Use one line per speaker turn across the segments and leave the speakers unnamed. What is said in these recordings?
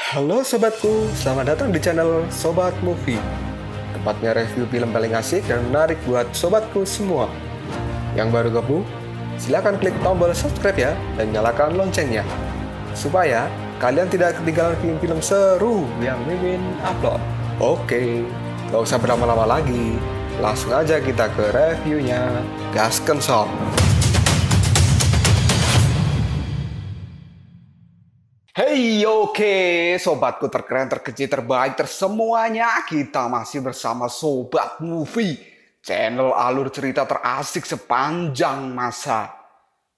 Halo sobatku, selamat datang di channel Sobat Movie. Tempatnya review film paling asik dan menarik buat sobatku semua. Yang baru gabung, silahkan klik tombol subscribe ya dan nyalakan loncengnya, supaya kalian tidak ketinggalan film-film seru yang Mimin upload. Oke, gak usah berlama-lama lagi, langsung aja kita ke reviewnya. Gasken sob. Hey, oke, sobatku terkeren, terkecil, terbaik, tersemuanya. Kita masih bersama Sobat Movie, channel alur cerita terasik sepanjang masa.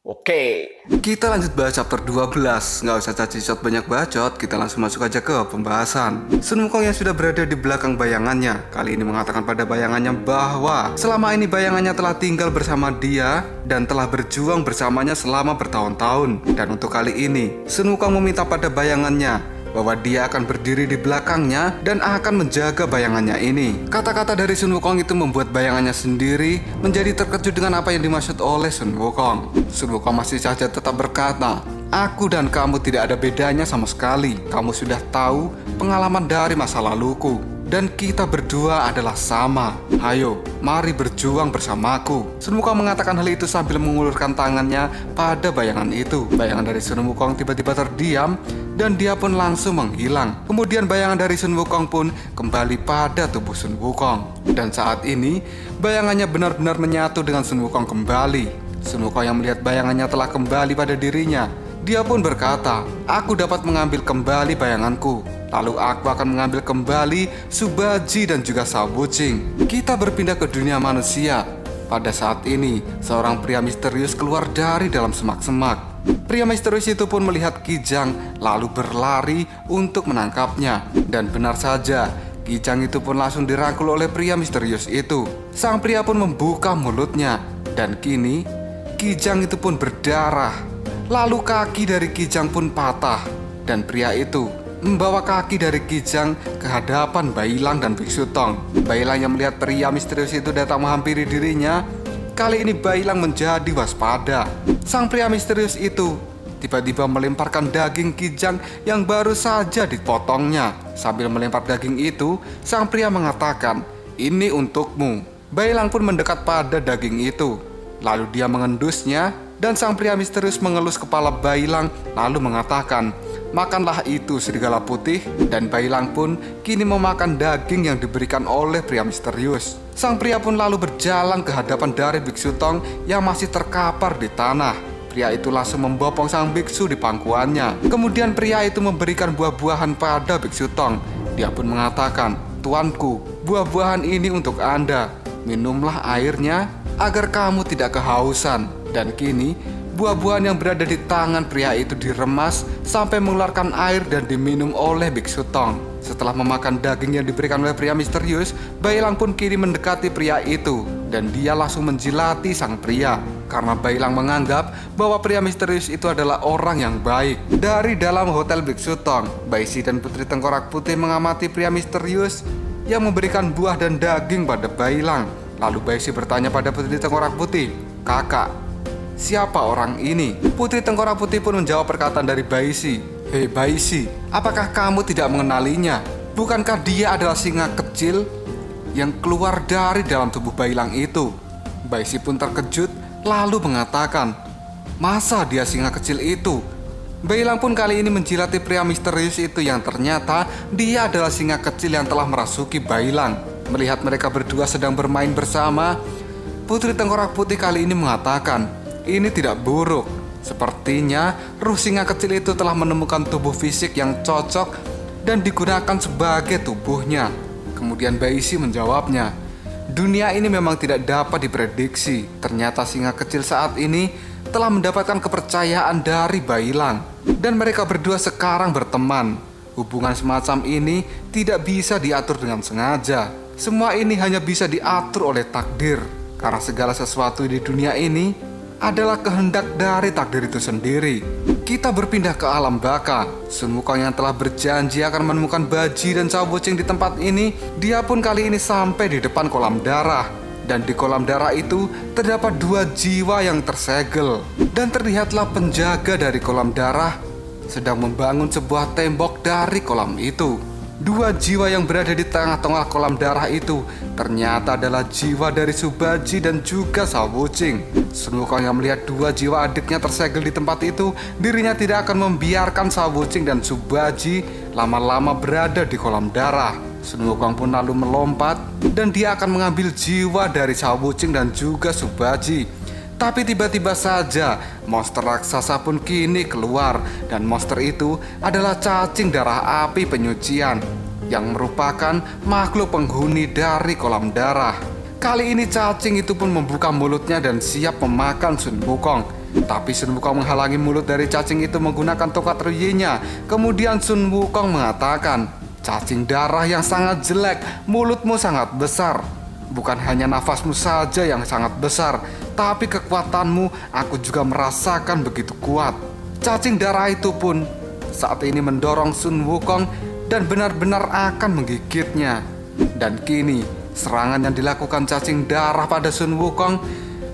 Oke, kita lanjut bahas chapter 12. Nggak usah caci shot banyak bacot, kita langsung masuk aja ke pembahasan. Sun Wukong yang sudah berada di belakang bayangannya, kali ini mengatakan pada bayangannya bahwa selama ini bayangannya telah tinggal bersama dia dan telah berjuang bersamanya selama bertahun-tahun. Dan untuk kali ini, Sun Wukong meminta pada bayangannya bahwa dia akan berdiri di belakangnya dan akan menjaga bayangannya ini. Kata-kata dari Sun Wukong itu membuat bayangannya sendiri menjadi terkejut dengan apa yang dimaksud oleh Sun Wukong. Sun Wukong masih saja tetap berkata, "Aku dan kamu tidak ada bedanya sama sekali. Kamu sudah tahu pengalaman dari masa laluku. Dan kita berdua adalah sama. Ayo, mari berjuang bersamaku." Sun Wukong mengatakan hal itu sambil mengulurkan tangannya pada bayangan itu. Bayangan dari Sun Wukong tiba-tiba terdiam dan dia pun langsung menghilang. Kemudian bayangan dari Sun Wukong pun kembali pada tubuh Sun Wukong. Dan saat ini, bayangannya benar-benar menyatu dengan Sun Wukong kembali. Sun Wukong yang melihat bayangannya telah kembali pada dirinya, dia pun berkata, "Aku dapat mengambil kembali bayanganku. Lalu aku akan mengambil kembali Subaji dan juga Shaobuqing. Kita berpindah ke dunia manusia." Pada saat ini, seorang pria misterius keluar dari dalam semak-semak. Pria misterius itu pun melihat Kijang, lalu berlari untuk menangkapnya. Dan benar saja, Kijang itu pun langsung dirangkul oleh pria misterius itu. Sang pria pun membuka mulutnya, dan kini Kijang itu pun berdarah. Lalu kaki dari Kijang pun patah, dan pria itu membawa kaki dari Kijang ke hadapan Bailang dan Biksu Tong. Bailang yang melihat pria misterius itu datang menghampiri dirinya, kali ini Bailang menjadi waspada. Sang pria misterius itu tiba-tiba melemparkan daging Kijang yang baru saja dipotongnya. Sambil melempar daging itu, sang pria mengatakan, "Ini untukmu." Bailang pun mendekat pada daging itu, lalu dia mengendusnya, dan sang pria misterius mengelus kepala Bailang lalu mengatakan, "Makanlah itu serigala putih." Dan Bailang pun kini memakan daging yang diberikan oleh pria misterius. Sang pria pun lalu berjalan ke hadapan dari Biksu Tong yang masih terkapar di tanah. Pria itu langsung membopong sang biksu di pangkuannya. Kemudian pria itu memberikan buah-buahan pada Biksu Tong. Dia pun mengatakan, "Tuanku, buah-buahan ini untuk Anda. Minumlah airnya agar kamu tidak kehausan." Dan kini buah-buahan yang berada di tangan pria itu diremas sampai mengeluarkan air dan diminum oleh Biksu Tong. Setelah memakan daging yang diberikan oleh pria misterius, Bailang pun kini mendekati pria itu dan dia langsung menjilati sang pria. Karena Bailang menganggap bahwa pria misterius itu adalah orang yang baik. Dari dalam hotel Biksu Tong, Baisi dan Putri Tengkorak Putih mengamati pria misterius yang memberikan buah dan daging pada Bailang. Lalu Baisi bertanya pada Putri Tengkorak Putih, "Kakak, siapa orang ini?" Putri Tengkorak Putih pun menjawab perkataan dari Baisi, "Hei Baisi, apakah kamu tidak mengenalinya? Bukankah dia adalah singa kecil yang keluar dari dalam tubuh Bailang itu?" Baisi pun terkejut lalu mengatakan, "Masa dia singa kecil itu?" Bailang pun kali ini menjilati pria misterius itu yang ternyata dia adalah singa kecil yang telah merasuki Bailang. Melihat mereka berdua sedang bermain bersama, Putri Tengkorak Putih kali ini mengatakan, "Ini tidak buruk. Sepertinya ruh singa kecil itu telah menemukan tubuh fisik yang cocok dan digunakan sebagai tubuhnya." Kemudian Baisi menjawabnya, "Dunia ini memang tidak dapat diprediksi. Ternyata singa kecil saat ini telah mendapatkan kepercayaan dari Bailang. Dan mereka berdua sekarang berteman. Hubungan semacam ini tidak bisa diatur dengan sengaja. Semua ini hanya bisa diatur oleh takdir. Karena segala sesuatu di dunia ini adalah kehendak dari takdir itu sendiri." Kita berpindah ke alam baka. Sun Wukong yang telah berjanji akan menemukan Baji dan Shaobuqing di tempat ini, dia pun kali ini sampai di depan kolam darah. Dan di kolam darah itu terdapat 2 jiwa yang tersegel. Dan terlihatlah penjaga dari kolam darah sedang membangun sebuah tembok dari kolam itu. Dua jiwa yang berada di tengah-tengah kolam darah itu ternyata adalah jiwa dari Subaji dan juga Shaowuqing. Sun Wukong yang melihat dua jiwa adiknya tersegel di tempat itu, dirinya tidak akan membiarkan Shaowuqing dan Subaji lama-lama berada di kolam darah. Sun Wukong pun lalu melompat dan dia akan mengambil jiwa dari Shaowuqing dan juga Subaji. Tapi tiba-tiba saja monster raksasa pun kini keluar, dan monster itu adalah cacing darah api penyucian yang merupakan makhluk penghuni dari kolam darah. Kali ini cacing itu pun membuka mulutnya dan siap memakan Sun Wukong. Tapi Sun Wukong menghalangi mulut dari cacing itu menggunakan tongkat rye-nya. Kemudian Sun Wukong mengatakan, "Cacing darah yang sangat jelek, mulutmu sangat besar. Bukan hanya nafasmu saja yang sangat besar, tapi kekuatanmu aku juga merasakan begitu kuat." Cacing darah itu pun saat ini mendorong Sun Wukong dan benar-benar akan menggigitnya. Dan kini serangan yang dilakukan cacing darah pada Sun Wukong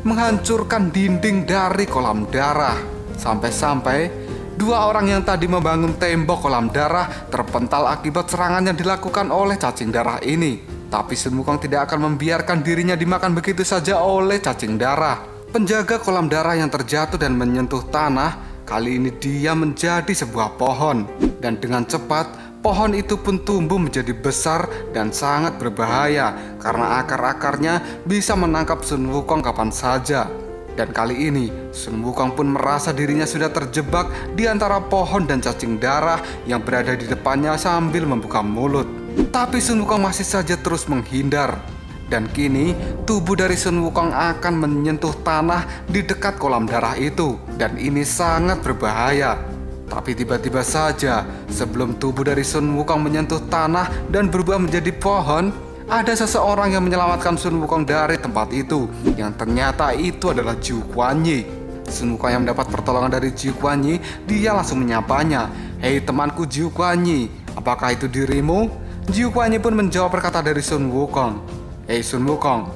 menghancurkan dinding dari kolam darah. Sampai-sampai dua orang yang tadi membangun tembok kolam darah terpental akibat serangan yang dilakukan oleh cacing darah ini. Tapi Sun Wukong tidak akan membiarkan dirinya dimakan begitu saja oleh cacing darah. Penjaga kolam darah yang terjatuh dan menyentuh tanah, kali ini dia menjadi sebuah pohon. Dan dengan cepat, pohon itu pun tumbuh menjadi besar dan sangat berbahaya karena akar-akarnya bisa menangkap Sun Wukong kapan saja. Dan kali ini, Sun Wukong pun merasa dirinya sudah terjebak di antara pohon dan cacing darah yang berada di depannya sambil membuka mulut. Tapi Sun Wukong masih saja terus menghindar. Dan kini tubuh dari Sun Wukong akan menyentuh tanah di dekat kolam darah itu. Dan ini sangat berbahaya. Tapi tiba-tiba saja sebelum tubuh dari Sun Wukong menyentuh tanah dan berubah menjadi pohon, ada seseorang yang menyelamatkan Sun Wukong dari tempat itu. Yang ternyata itu adalah Zhu Guanyi. Sun Wukong yang mendapat pertolongan dari Zhu Guanyi, dia langsung menyapanya. "Hei temanku Zhu Guanyi, apakah itu dirimu?" Zhu Guanyi pun menjawab perkata dari Sun Wukong. "Hei Sun Wukong,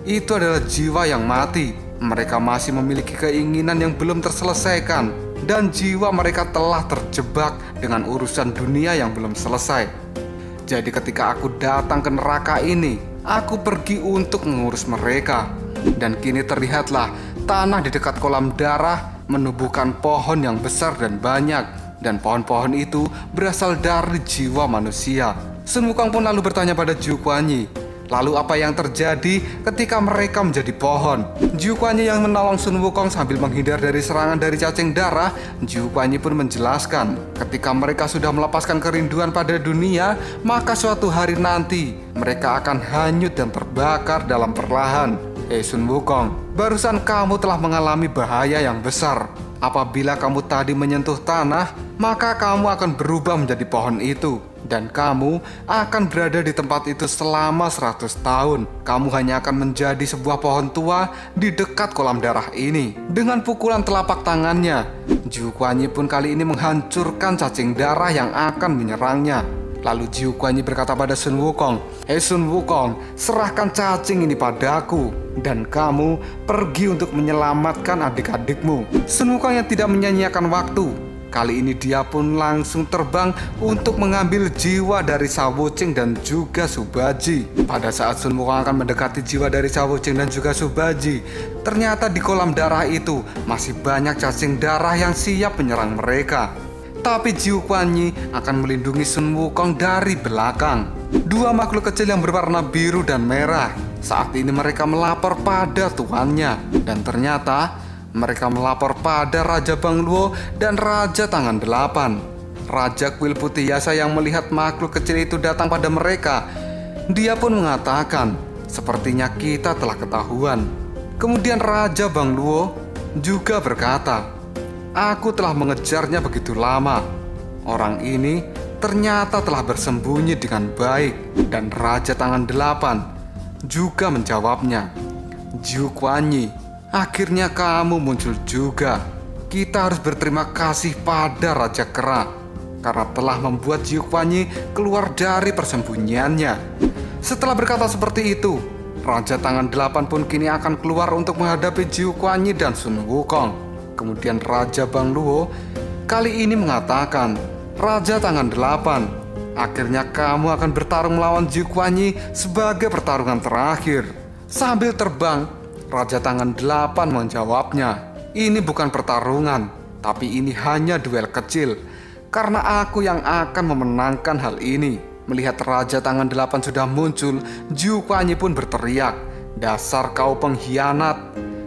itu adalah jiwa yang mati. Mereka masih memiliki keinginan yang belum terselesaikan. Dan jiwa mereka telah terjebak dengan urusan dunia yang belum selesai. Jadi ketika aku datang ke neraka ini, aku pergi untuk mengurus mereka. Dan kini terlihatlah tanah di dekat kolam darah menumbuhkan pohon yang besar dan banyak. Dan pohon-pohon itu berasal dari jiwa manusia." Sun Wukong pun lalu bertanya pada Zhu Guanyi, "Lalu apa yang terjadi ketika mereka menjadi pohon?" Zhu Guanyi yang menolong Sun Wukong sambil menghindar dari serangan dari cacing darah, Zhu Guanyi pun menjelaskan, ketika mereka sudah melepaskan kerinduan pada dunia, maka suatu hari nanti mereka akan hanyut dan terbakar dalam perlahan. Sun Wukong, barusan kamu telah mengalami bahaya yang besar. Apabila kamu tadi menyentuh tanah, maka kamu akan berubah menjadi pohon itu. Dan kamu akan berada di tempat itu selama 100 tahun. Kamu hanya akan menjadi sebuah pohon tua di dekat kolam darah ini. Dengan pukulan telapak tangannya, Zhu Guanyi pun kali ini menghancurkan cacing darah yang akan menyerangnya. Lalu Zhu Guanyi berkata pada Sun Wukong, "Hei Sun Wukong, serahkan cacing ini padaku. Dan kamu pergi untuk menyelamatkan adik-adikmu." Sun Wukong yang tidak menyia-nyiakan waktu, kali ini dia pun langsung terbang untuk mengambil jiwa dari Shaowuqing dan juga Subaji. Pada saat Sun Wukong akan mendekati jiwa dari Shaowuqing dan juga Subaji, ternyata di kolam darah itu masih banyak cacing darah yang siap menyerang mereka. Tapi Zhu Guanyi akan melindungi Sun Wukong dari belakang. Dua makhluk kecil yang berwarna biru dan merah. Saat ini mereka melapor pada tuannya. Dan ternyata mereka melapor pada Raja Bang Luo dan Raja Tangan Delapan. Raja Kuil Putih Yasa yang melihat makhluk kecil itu datang pada mereka, dia pun mengatakan, "Sepertinya kita telah ketahuan." Kemudian Raja Bang Luo juga berkata, "Aku telah mengejarnya begitu lama. Orang ini ternyata telah bersembunyi dengan baik." Dan Raja Tangan Delapan juga menjawabnya, "Zhu Guanyi, akhirnya kamu muncul juga. Kita harus berterima kasih pada Raja Kera karena telah membuat Zhu Guanyi keluar dari persembunyiannya." Setelah berkata seperti itu, Raja Tangan Delapan pun kini akan keluar untuk menghadapi Zhu Guanyi dan Sun Wukong. Kemudian Raja Bang Luo
kali ini mengatakan, Raja Tangan 8, akhirnya kamu akan bertarung melawan Zhu Kuanyi sebagai pertarungan terakhir. Sambil terbang, Raja Tangan 8 menjawabnya, ini bukan pertarungan, tapi ini hanya duel kecil. Karena aku yang akan memenangkan hal ini. Melihat Raja Tangan 8 sudah muncul, Zhu Kuanyi pun berteriak, dasar kau pengkhianat.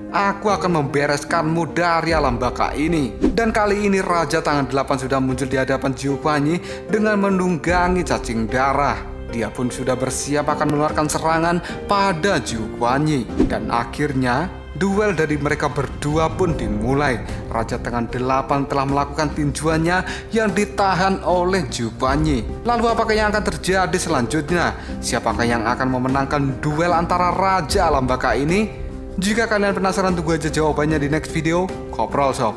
Aku akan membereskanmu dari alam baka ini. Dan kali ini Raja Tangan 8 sudah muncul di hadapan Zhu Kuanyi dengan menunggangi cacing darah. Dia pun sudah bersiap akan mengeluarkan serangan pada Zhu Kuanyi. Dan akhirnya duel dari mereka berdua pun dimulai. Raja Tangan 8 telah melakukan tinjuannya yang ditahan oleh Zhu Kuanyi. Lalu apakah yang akan terjadi selanjutnya? Siapakah yang akan memenangkan duel antara Raja Alam Baka ini? Jika kalian penasaran, tunggu aja jawabannya di next video. Koprol Sob.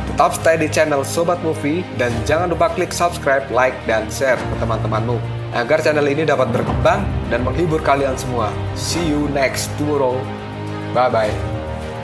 Tetap stay di channel Sobat Movie dan jangan lupa klik subscribe, like, dan share ke teman-temanmu agar channel ini dapat berkembang dan menghibur kalian semua. See you next tomorrow. Bye-bye.